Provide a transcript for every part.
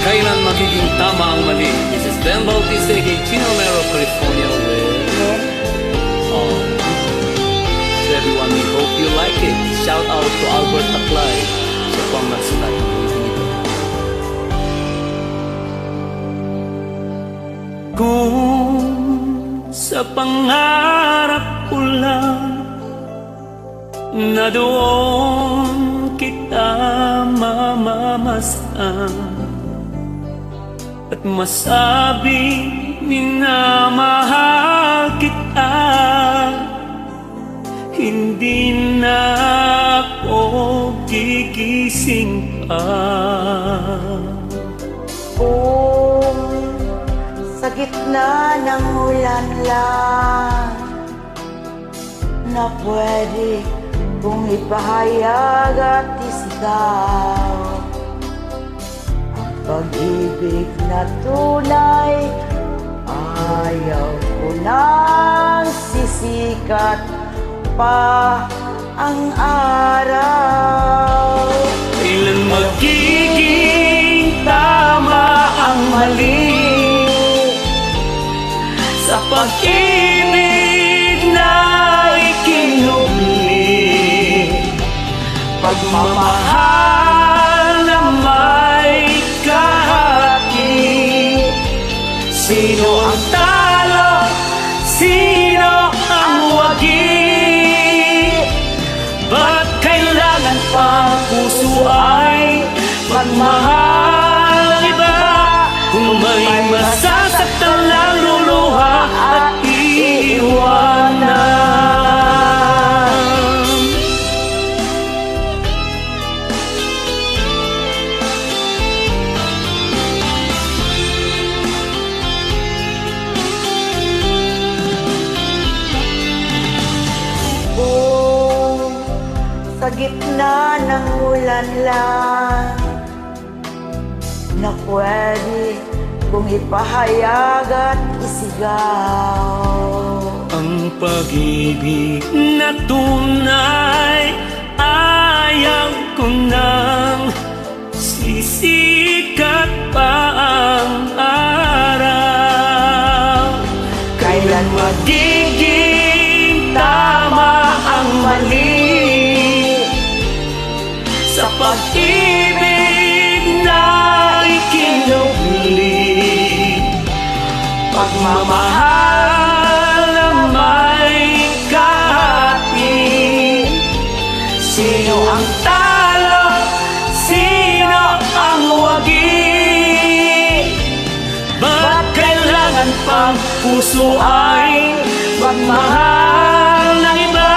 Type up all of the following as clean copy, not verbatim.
Kailan magiging tama ang mali? This is Ben Bautista, Chino Mero, California with to everyone, we hope you like it. Shout out to Albert Aklay sa pamasulat ng music ito. Kung sa pangarap ko lang na doon kita mamamasdan at masabi minamahal kita, hindi na ako gigising pa. Kung sa gitna ng ulan lang na pwede kung ipahayag at isigaw ang pag-ibig na tunay, ayaw ko nang sisikat pa ang araw. Kailan magiging tama ang mali sa pag-ibig na ikinubli, pagmamahal na may kahati? Sino ang talo? Sino ang wagi? Ba't kailangan pang puso ay magmahal ng iba? Kung may masasaktan lang luluha at iiwanan. Sa gitna ng ulan lang na pwede kung ipahayag at isigaw ang pag-ibig na tunay, ayaw ko nang sisikat pa ang araw. Kailan magiging tama ang mali sa pag-ibig na ikinubli, pagmamahal na may kahati? Sino ang talo? Sino ang wagi? Ba't kailangan pang puso ay magmahal ng iba?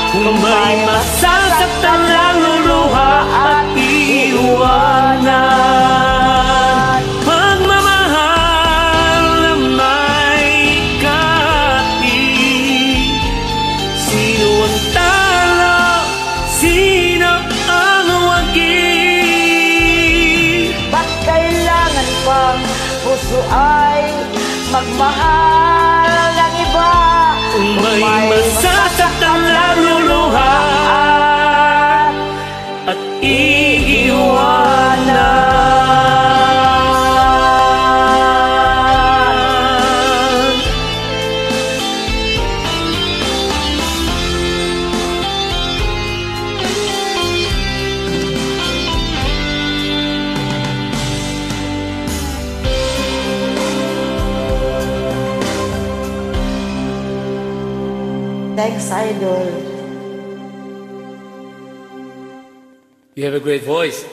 Kung may masasaktan lang luluha at iiwanan. Pagmamahal na may kahati? Sino ang talo? Sino ang wagi? Ba't kailangan pang puso ay magmahal ng iba? Kung may masasaktan lang luluha at iiwanan. Thanks, Idol. You have a great voice.